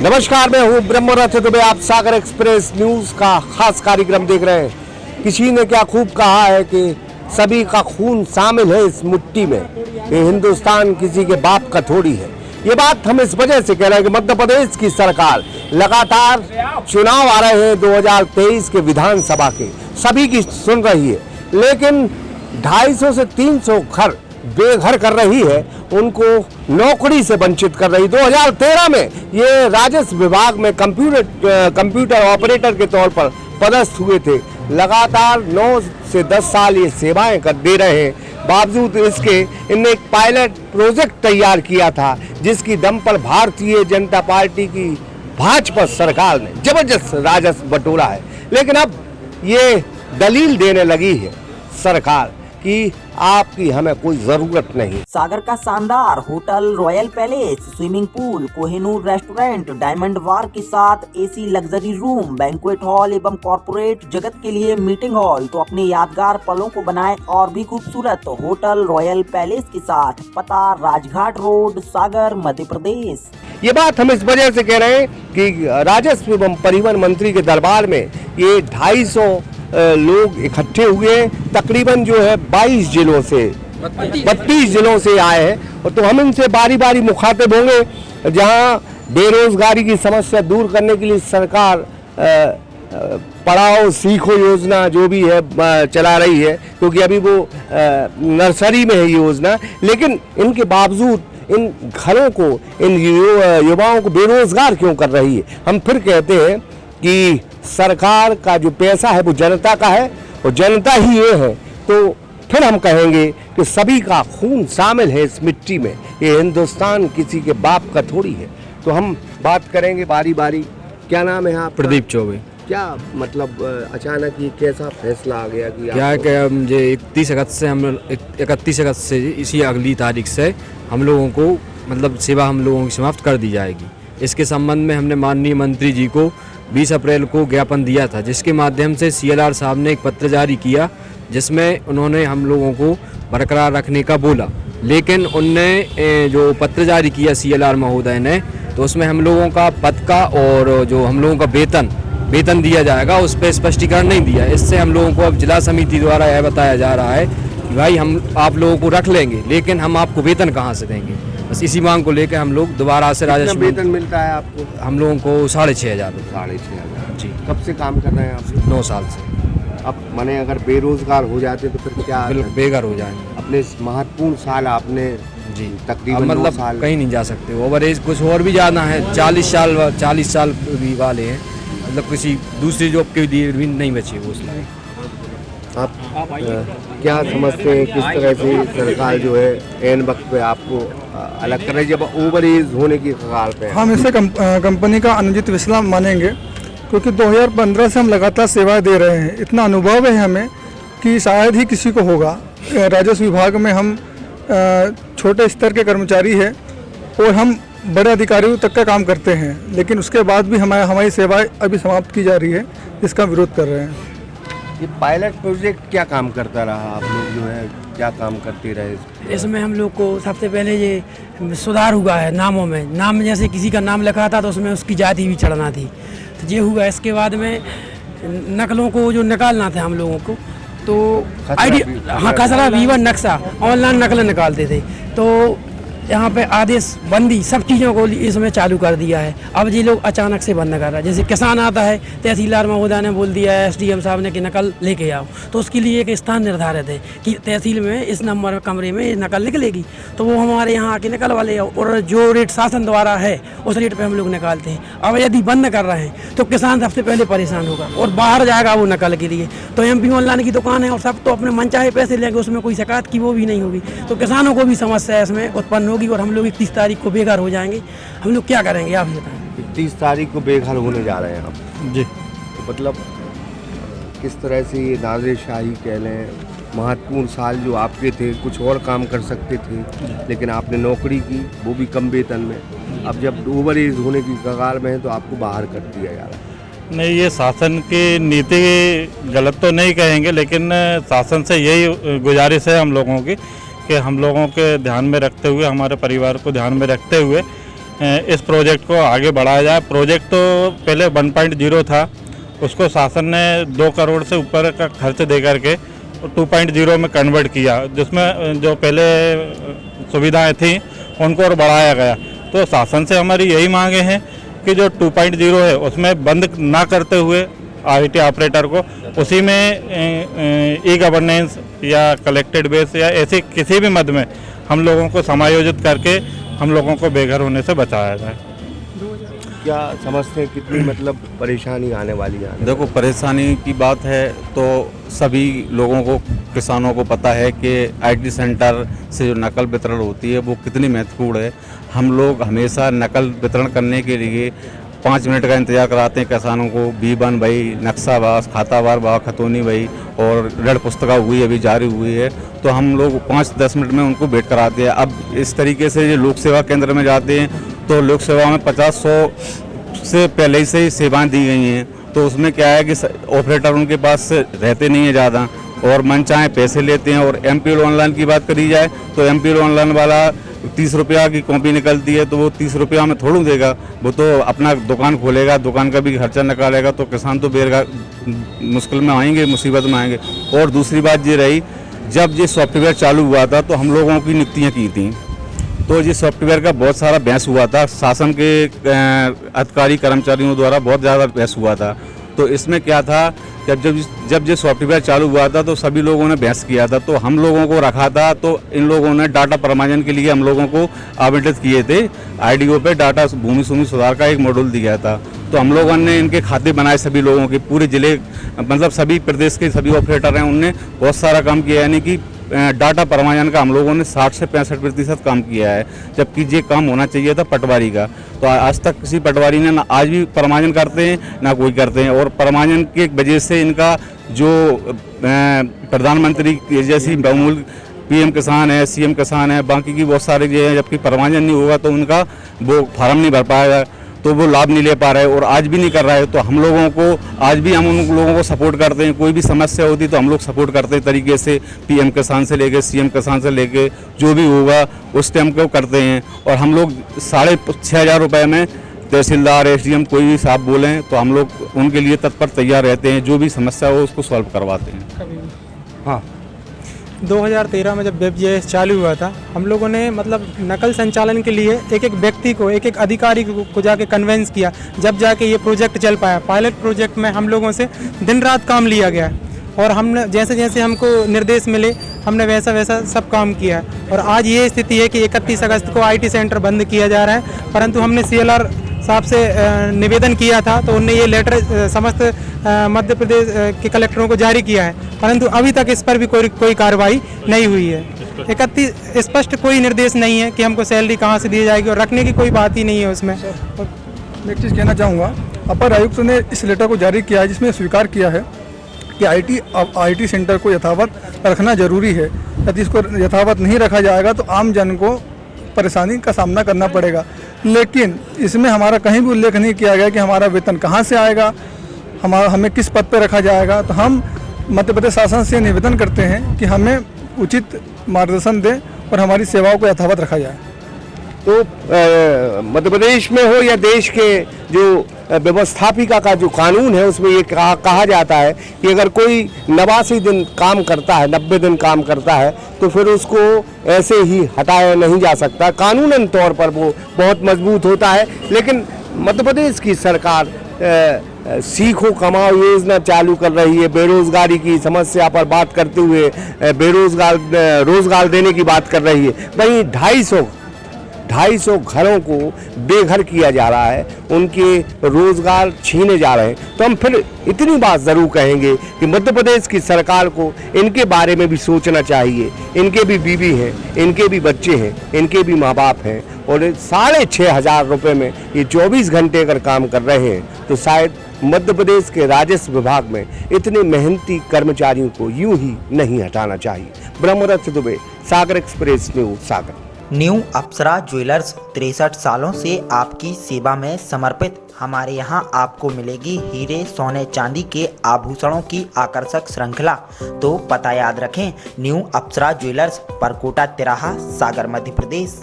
नमस्कार, मैं हूँ ब्रह्मरथ दुबे। आप सागर एक्सप्रेस न्यूज का खास कार्यक्रम देख रहे हैं। किसी ने क्या खूब कहा है कि सभी का खून शामिल है इस मिट्टी में, ये हिंदुस्तान किसी के बाप का थोड़ी है। ये बात हम इस वजह से कह रहे हैं कि मध्य प्रदेश की सरकार लगातार चुनाव आ रहे हैं 2023 के विधानसभा के, सभी की सुन रही है, लेकिन 250 से 300 घर बेघर कर रही है, उनको नौकरी से वंचित कर रही। 2013 में ये राजस्व विभाग में कंप्यूटर ऑपरेटर के तौर पर पदस्थ हुए थे। लगातार 9 से 10 साल ये सेवाएं कर दे रहे हैं। बावजूद इसके इनने एक पायलट प्रोजेक्ट तैयार किया था, जिसकी दम पर भारतीय जनता पार्टी की भाजपा सरकार ने जबरदस्त राजस्व बटोरा है। लेकिन अब ये दलील देने लगी है सरकार कि आपकी हमें कोई जरूरत नहीं। सागर का शानदार hotel Royal Palace, swimming pool, Kohinoor restaurant, Diamond Bar के साथ AC luxury room, banquet hall एवं कॉर्पोरेट जगत के लिए मीटिंग हॉल, तो अपने यादगार पलों को बनाए और भी खूबसूरत। होटल रॉयल पैलेस के साथ, पता राजघाट रोड, सागर, मध्य प्रदेश। ये बात हम इस वजह से कह रहे हैं कि राजस्व एवं परिवहन मंत्री के दरबार में ये 250 लोग इकट्ठे हुए, तकरीबन जो है 22 जिलों से 32 जिलों से आए हैं। और तो हम इनसे बारी बारी मुखातिब होंगे। जहां बेरोजगारी की समस्या दूर करने के लिए सरकार पढ़ाओ सीखो योजना जो भी है चला रही है, क्योंकि अभी वो नर्सरी में है ये योजना, लेकिन इनके बावजूद इन घरों को, इन युवाओं को बेरोजगार क्यों कर रही है। हम फिर कहते हैं कि सरकार का जो पैसा है वो जनता का है और जनता ही ये है, तो फिर हम कहेंगे कि सभी का खून शामिल है इस मिट्टी में, ये हिंदुस्तान किसी के बाप का थोड़ी है। तो हम बात करेंगे बारी बारी। क्या नाम है आप? प्रदीप चौबे। क्या मतलब अचानक ये कैसा फैसला आ गया कि क्या है कि मुझे 31 अगस्त से इसी अगली तारीख से हम लोगों को मतलब सेवा हम लोगों की समाप्त कर दी जाएगी। इसके संबंध में हमने माननीय मंत्री जी को 20 अप्रैल को ज्ञापन दिया था, जिसके माध्यम से CLR साहब ने एक पत्र जारी किया, जिसमें उन्होंने हम लोगों को बरकरार रखने का बोला। लेकिन उनने जो पत्र जारी किया CLR महोदय ने, तो उसमें हम लोगों का पद का और जो हम लोगों का वेतन दिया जाएगा उस पर स्पष्टीकरण नहीं दिया। इससे हम लोगों को अब जिला समिति द्वारा यह बताया जा रहा है कि भाई हम आप लोगों को रख लेंगे, लेकिन हम आपको वेतन कहाँ से देंगे। बस इसी मांग को लेकर हम लोग दोबारा से राजस्व वेतन मिलता है आपको? हम लोगों को 6,500 रुपये। 6,500 जी। कब से काम कर रहे हैं आप? 9 साल से। अब माने अगर बेरोजगार हो जाते तो फिर क्या? बिल्कुल बेघर हो जाएंगे। अपने महत्वपूर्ण साल आपने जी तकरीबन मतलब 9 साल कहीं नहीं जा सकते। ओवर एज कुछ और भी ज़्यादा है, 40 साल भी वाले हैं, मतलब किसी दूसरी जॉब के भी नहीं बचे वो उसमें। आप क्या समझते हैं किस तरह से सरकार जो है एन वक्त पे आपको अलग कर रही है, जब ओवर एज होने की कगार पे? हम इसे कंपनी का अनुचित फैसला मानेंगे, क्योंकि 2015 से हम लगातार सेवाएं दे रहे हैं। इतना अनुभव है हमें कि शायद ही किसी को होगा। राजस्व विभाग में हम छोटे स्तर के कर्मचारी हैं और हम बड़े अधिकारियों तक का काम करते हैं, लेकिन उसके बाद भी हमारी सेवाएं अभी समाप्त की जा रही है, जिसका विरोध कर रहे हैं। ये पायलट प्रोजेक्ट क्या काम करता रहा? आप लोग जो है क्या काम करते रहे? इसमें हम लोग को सबसे पहले ये सुधार हुआ है नामों में। नाम जैसे किसी का नाम लिखा था तो उसमें उसकी जाति भी चढ़ना थी, तो ये हुआ। इसके बाद में नकलों को जो निकालना था हम लोगों को, तो खसरा वीवर नक्शा ऑनलाइन नकल निकालते थे, तो यहाँ पे आदेश बंदी सब चीज़ों को इसमें चालू कर दिया है। अब ये लोग अचानक से बंद कर रहा है। जैसे किसान आता है, तहसीलदार महोदय ने बोल दिया है SDM साहब ने कि नकल लेके आओ, तो उसके लिए एक स्थान निर्धारित है कि तहसील में इस नंबर कमरे में नकल निकलेगी, तो वो हमारे यहाँ आके निकलवा ले, और जो रेट शासन द्वारा है उस रेट पे हम लोग निकालते हैं। अब यदि बंद कर रहे हैं तो किसान सबसे पहले परेशान होगा और बाहर जाएगा वो नकल के लिए। तो MP ऑनलाइन की दुकान है और सब तो अपने मनचाहे पैसे लेंगे, उसमें कोई शिकायत की वो भी नहीं होगी, तो किसानों को भी समस्या इसमें उत्पन्न होगी और हम लोग 31 तारीख को बेघर हो जाएंगे। हम लोग क्या करेंगे आप बताएं? 31 तारीख को बेघर होने जा रहे हैं आप? जी। तो मतलब किस तरह से ये नाज़ेशाही कह लें, महत्वपूर्ण साल जो आपके थे, कुछ और काम कर सकते थे, लेकिन आपने नौकरी की, वो भी कम वेतन में। अब जब ओवर एज होने की कगार में है तो आपको बाहर कर दिया जा रहा है। नहीं, ये शासन की नीति गलत तो नहीं कहेंगे, लेकिन शासन से यही गुजारिश है हम लोगों की कि हम लोगों के ध्यान में रखते हुए, हमारे परिवार को ध्यान में रखते हुए इस प्रोजेक्ट को आगे बढ़ाया जाए। प्रोजेक्ट तो पहले 1.0 था, उसको शासन ने 2 करोड़ से ऊपर का खर्च दे करके 2.0 में कन्वर्ट किया, जिसमें जो पहले सुविधाएं थी उनको और बढ़ाया गया। तो शासन से हमारी यही मांगे हैं कि जो 2.0 है उसमें बंद ना करते हुए आईटी ऑपरेटर को उसी में ई गवर्नेंस या कलेक्टेड बेस या ऐसे किसी भी मद में हम लोगों को समायोजित करके हम लोगों को बेघर होने से बचाया जाए। क्या समझते हैं कितनी मतलब परेशानी आने वाली है? देखो, परेशानी की बात है तो सभी लोगों को, किसानों को पता है कि आईटी सेंटर से जो नकल वितरण होती है वो कितनी महत्वपूर्ण है। हम लोग हमेशा नकल वितरण करने के लिए 5 मिनट का इंतजार कराते हैं किसानों को। B1 भाई, नक्शाबाज, खातावार बा, खतौनी भाई और ऋण पुस्तिका हुई अभी जारी हुई है, तो हम लोग 5-10 मिनट में उनको वेट कराते हैं। अब इस तरीके से जो लोक सेवा केंद्र में जाते हैं तो लोक सेवा में 50-100 से पहले ही से सेवाएं दी गई हैं, तो उसमें क्या है कि ऑपरेटर उनके पास रहते नहीं है ज़्यादा और मन चाहे पैसे लेते हैं। और MPO ऑनलाइन की बात करी जाए तो MPO ऑनलाइन वाला 30 रुपया की कॉपी निकलती है, तो वो 30 रुपया में थोड़ू देगा, वो तो अपना दुकान खोलेगा, दुकान का भी खर्चा निकालेगा, तो किसान तो बेरोजगार मुश्किल में आएंगे, मुसीबत में आएंगे। और दूसरी बात ये रही, जब ये सॉफ्टवेयर चालू हुआ था तो हम लोगों की नियुक्तियाँ की थी, तो ये सॉफ्टवेयर का बहुत सारा बहस हुआ था, शासन के अधिकारी कर्मचारियों द्वारा बहुत ज़्यादा बहस हुआ था। तो इसमें क्या था, जब ये सॉफ्टवेयर चालू हुआ था तो सभी लोगों ने बहस किया था, तो हम लोगों को रखा था, तो इन लोगों ने डाटा प्रमाणन के लिए हम लोगों को आवंटित किए थे। IDO पे डाटा भूमि सूमी सुधार का एक मॉड्यूल दिया था, तो हम लोगों ने इनके खाते बनाए सभी लोगों के, पूरे जिले मतलब सभी प्रदेश के सभी ऑपरेटर हैं, उनने बहुत सारा काम किया, यानी कि डाटा प्रमाणन का हम लोगों ने 60 से 65% काम किया है, जबकि ये काम होना चाहिए था पटवारी का। तो आज तक किसी पटवारी ने ना आज भी प्रमाणन करते हैं ना कोई करते हैं, और प्रमाणन की वजह से इनका जो प्रधानमंत्री जैसी बहुमूल्य PM किसान है, CM किसान है, बाकी की बहुत सारे जो है, जबकि प्रमाणन नहीं होगा तो उनका वो फार्म नहीं भर पाएगा, तो वो लाभ नहीं ले पा रहे और आज भी नहीं कर रहा है। तो हम लोगों को आज भी हम उन लोगों को सपोर्ट करते हैं, कोई भी समस्या होती तो हम लोग सपोर्ट करते हैं तरीके से, PM किसान से लेके CM किसान से लेके जो भी होगा उस टाइम को करते हैं। और हम लोग 6,500 रुपये में तहसीलदार, SDM कोई भी साहब बोलें तो हम लोग उनके लिए तत्पर तैयार रहते हैं, जो भी समस्या हो उसको सॉल्व करवाते हैं। हाँ, 2013 में जब WebGIS चालू हुआ था, हम लोगों ने मतलब नकल संचालन के लिए एक एक व्यक्ति को, एक एक अधिकारी को जाके कन्वेंस किया, जब जाके ये प्रोजेक्ट चल पाया। पायलट प्रोजेक्ट में हम लोगों से दिन रात काम लिया गया और हमने जैसे जैसे हमको निर्देश मिले हमने वैसा वैसा सब काम किया है। और आज ये स्थिति है कि 31 अगस्त को IT सेंटर बंद किया जा रहा है, परंतु हमने CLR साहब से निवेदन किया था, तो उनने ये लेटर समस्त मध्य प्रदेश के कलेक्टरों को जारी किया है, परंतु अभी तक इस पर भी कोई कार्रवाई नहीं हुई है। 31 स्पष्ट कोई निर्देश नहीं है कि हमको सैलरी कहाँ से दी जाएगी, और रखने की कोई बात ही नहीं है उसमें। और मैं एक चीज़ कहना चाहूँगा, अपर आयुक्त ने इस लेटर को जारी किया है जिसमें स्वीकार किया है कि IT सेंटर को यथावत रखना जरूरी है। यदि इसको यथावत नहीं रखा जाएगा तो आम जन को परेशानी का सामना करना पड़ेगा। लेकिन इसमें हमारा कहीं भी उल्लेख नहीं किया गया कि हमारा वेतन कहाँ से आएगा, हमें किस पद पर रखा जाएगा। तो हम मध्य प्रदेश शासन से निवेदन करते हैं कि हमें उचित मार्गदर्शन दें और हमारी सेवाओं को यथावत रखा जाए। तो मध्य प्रदेश में हो या देश के जो व्यवस्थापिका का जो कानून है उसमें ये कहा जाता है कि अगर कोई 89 दिन काम करता है, 90 दिन काम करता है, तो फिर उसको ऐसे ही हटाया नहीं जा सकता, कानूनन तौर पर वो बहुत मजबूत होता है। लेकिन मध्य प्रदेश की सरकार सीखो कमाओ योजना चालू कर रही है, बेरोजगारी की समस्या पर बात करते हुए रोजगार देने की बात कर रही है। वहीं 250 घरों को बेघर किया जा रहा है, उनके रोजगार छीने जा रहे हैं। तो हम फिर इतनी बात ज़रूर कहेंगे कि मध्य प्रदेश की सरकार को इनके बारे में भी सोचना चाहिए। इनके भी बीवी हैं, इनके भी बच्चे हैं, इनके भी माँ बाप हैं, और 6,500 रुपये में ये 24 घंटे अगर काम कर रहे हैं तो शायद मध्य प्रदेश के राजस्व विभाग में इतने मेहनती कर्मचारियों को यूं ही नहीं हटाना चाहिए। ब्रह्मरथ दुबे, सागर एक्सप्रेस न्यूज, सागर। न्यू अप्सरा ज्वेलर्स 63 सालों से आपकी सेवा में समर्पित। हमारे यहाँ आपको मिलेगी हीरे, सोने, चांदी के आभूषणों की आकर्षक श्रृंखला। तो पता याद रखें, न्यू अप्सरा ज्वेलर्स, परकोटा तिराहा, सागर, मध्य प्रदेश।